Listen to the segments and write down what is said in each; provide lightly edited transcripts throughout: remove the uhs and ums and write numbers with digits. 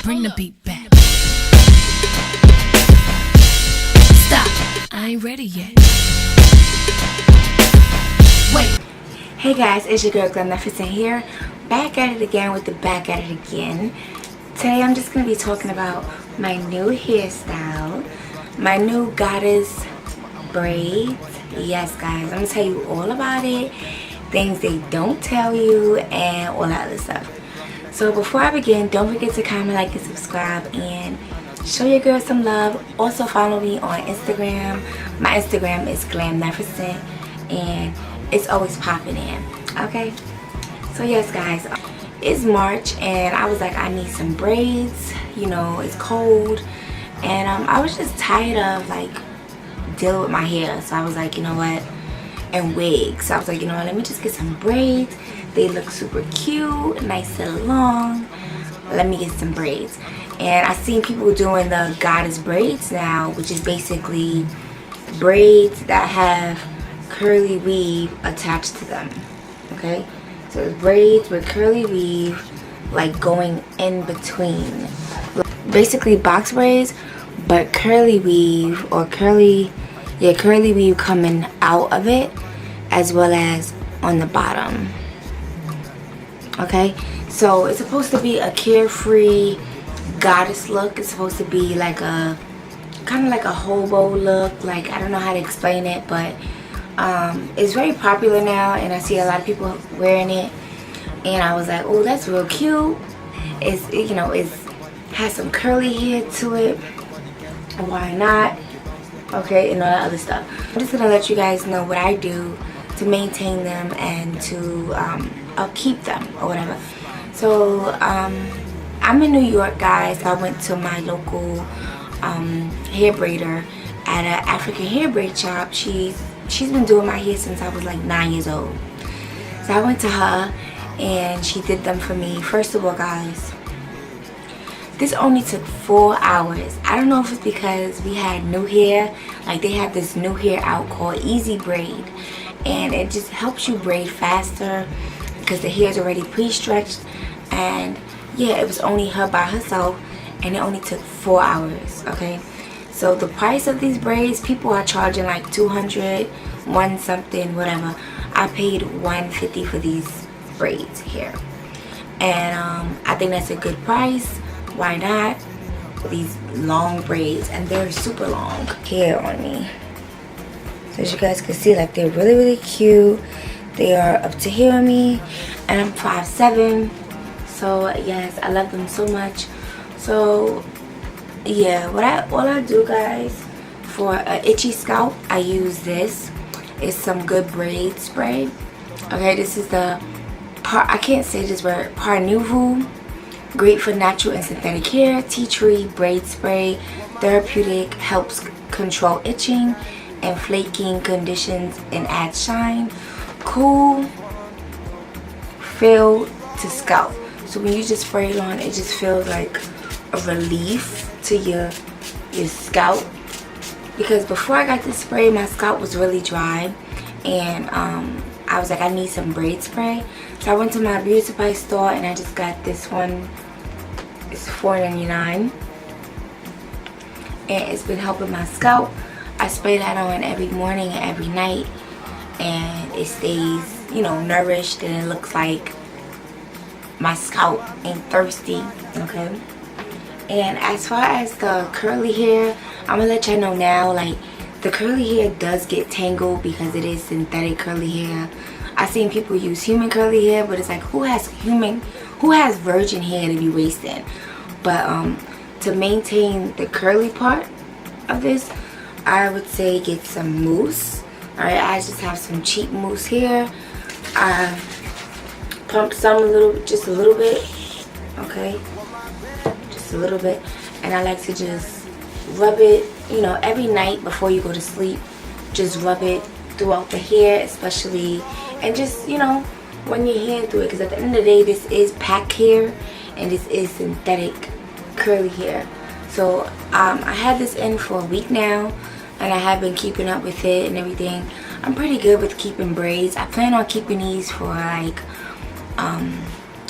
Bring the beat back. Stop, I ain't ready yet. Wait. Hey guys, it's your girl Glamnificent here, back at it again with the back at it again. Today I'm just going to be talking about my new hairstyle, my new goddess braids. Yes guys, I'm going to tell you all about it, things they don't tell you, and all that other stuff. So before I begin, don't forget to comment, like, and subscribe, and show your girl some love. Also follow me on Instagram. My Instagram is Glamnificent, and it's always popping in. Okay, so yes guys, it's March and I was like, I need some braids. You know, it's cold, and I was just tired of like dealing with my hair. So I was like, you know what, and wigs. So I was like, you know what, let me just get some braids. They look super cute, nice and long. Let me get some braids. And I've seen people doing the goddess braids now, which is basically braids that have curly weave attached to them. Okay, so it's braids with curly weave like going in between, basically box braids, but curly weave, or curly weave coming out of it as well as on the bottom. Okay, so it's supposed to be a carefree goddess look. It's supposed to be like a kind of like a hobo look. Like, I don't know how to explain it, but it's very popular now and I see a lot of people wearing it, and I was like, oh, that's real cute. It's, you know, it has some curly hair to it, why not? Okay, and all that other stuff. I'm just gonna let you guys know what I do to maintain them and to I'll keep them or whatever. So I'm in New York guys. I went to my local hair braider at an African hair braid shop. She's been doing my hair since I was like 9 years old. So I went to her and she did them for me. First of all guys, this only took 4 hours. I don't know if it's because we had new hair, like they had this new hair out called Easy Braid, and it just helps you braid faster because the hair is already pre-stretched. And yeah, it was only her by herself and it only took 4 hours. Okay, so the price of these braids, people are charging like 200, one something, whatever. I paid $150 for these braids here, and I think that's a good price. Why not? These long braids, and they're super long hair on me. So as you guys can see, like, they're really cute. They are up to here on me, and I'm 5'7". So yes, I love them so much. So yeah, what I do guys, for an itchy scalp, I use this. It's some good braid spray. Okay, this is the I can't say this word, Parnuvu. Great for natural and synthetic hair. Tea tree braid spray. Therapeutic, helps control itching and flaking conditions and add shine. Cool feel to scalp. So when you just spray it on, it just feels like a relief to your scalp. Because before I got this spray, my scalp was really dry, and I was like, I need some braid spray. So I went to my beauty supply store and I just got this one. It's $4.99, and it's been helping my scalp. I spray that on every morning and every night, and it stays, you know, nourished, and it looks like my scalp ain't thirsty. Okay. And as far as the curly hair, I'm gonna let y'all know now, like, the curly hair does get tangled because it is synthetic curly hair. I've seen people use human curly hair, but it's like, who has virgin hair to be wasting? But to maintain the curly part of this, I would say get some mousse. Alright, I just have some cheap mousse here. I pumped some just a little bit. Okay, just a little bit, and I like to just rub it, you know, every night before you go to sleep. Just rub it throughout the hair, especially, and just, you know, run your hair through it, because at the end of the day, this is pack hair and this is synthetic curly hair. So I had this in for a week now, and I have been keeping up with it and everything. I'm pretty good with keeping braids. I plan on keeping these for like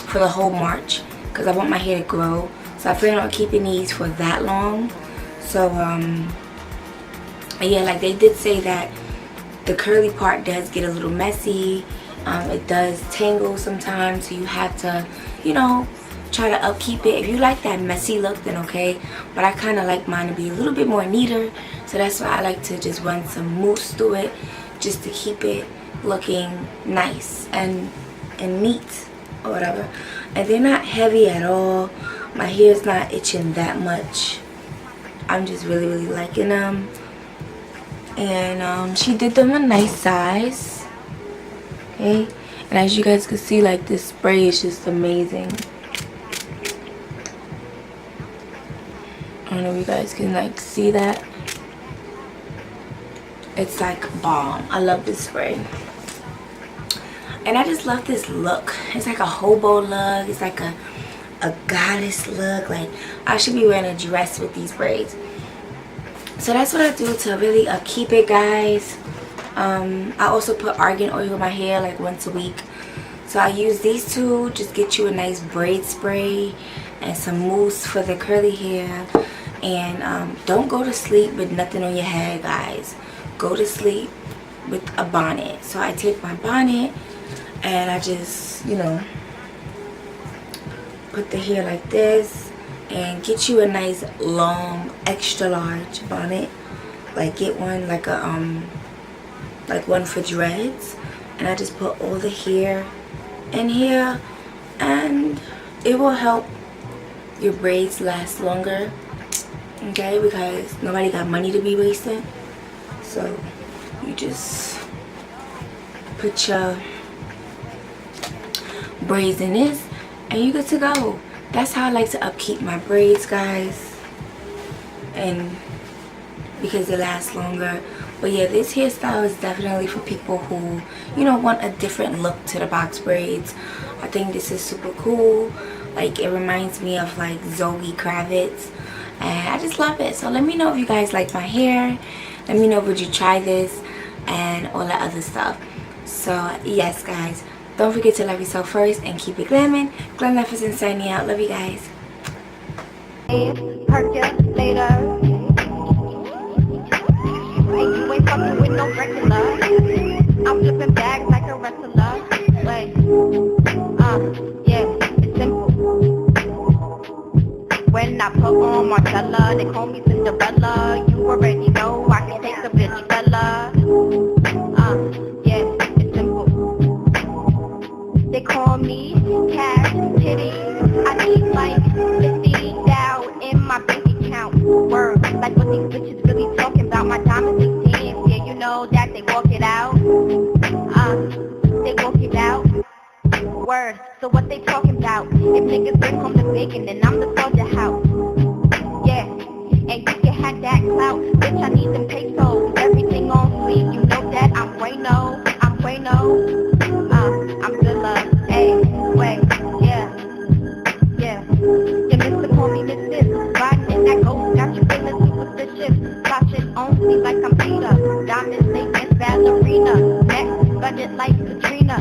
for the whole March, because I want my hair to grow. So I plan on keeping these for that long. So yeah, like they did say that the curly part does get a little messy. It does tangle sometimes, so you have to, you know, try to upkeep it. If you like that messy look, then okay, but I kind of like mine to be a little bit more neater, so that's why I like to just run some mousse through it, just to keep it looking nice and neat or whatever. And they're not heavy at all. My hair's not itching that much. I'm just really liking them. And she did them a nice size. Okay, and as you guys can see, like, this spray is just amazing. I don't know if you guys can like see that. It's like bomb. I love this spray. And I just love this look. It's like a hobo look. It's like a goddess look. Like, I should be wearing a dress with these braids. So that's what I do to really upkeep it, guys. I also put argan oil in my hair like once a week. So I use these two. Just get you a nice braid spray and some mousse for the curly hair. And don't go to sleep with nothing on your head, guys. Go to sleep with a bonnet. So I take my bonnet and I just, you know, put the hair like this, and get you a nice long extra large bonnet. Like, get one like a like one for dreads, and I just put all the hair in here, and it will help your braids last longer. Okay, because nobody got money to be wasting. So you just put your braids in this and you good to go. That's how I like to upkeep my braids, guys, and because it lasts longer. But yeah, this hairstyle is definitely for people who, you know, want a different look to the box braids. I think this is super cool. Like, it reminds me of like Zoe Kravitz, and I just love it. So let me know if you guys like my hair. Let me know, would you try this and all that other stuff. So yes, guys, don't forget to love yourself first and keep it glamming. Glam Life is signing out. Love you guys. Percolator. You ain't fucking with no regular. I'm flipping bags like a wrestler. Wait, yeah, it's simple. When I put on Marcella, they call me Cinderella. You already know I can take a bitch fella. Yeah, it's simple. They call me Cash Titty. I need like 50 down in my bank account. Word, like what these bitches really talking about. My diamonds they dance, yeah, you know that they walk it out. They walk it out. Word, so what they talking about? If niggas bring home the bacon, then I'm the soldier house. Yeah, and you can have that clout. Bitch, I need them pesos. Everything on fleek, you know that I'm bueno. I'm bueno. I'm Zilla. Hey, wait, yeah. Your mister call me Miss This. Riding in that ghost, got you feeling superstitious. Watching on me like I'm Peter. Diamonds, they dance ballerina. Next, budget like Katrina.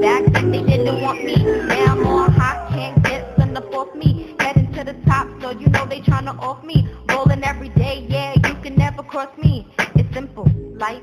Back then they didn't want me. Now I'm on hot, can't get sun up off me. Heading to the top, so you know they tryna off me. Rolling every day, yeah, you can never cross me. It's simple, life.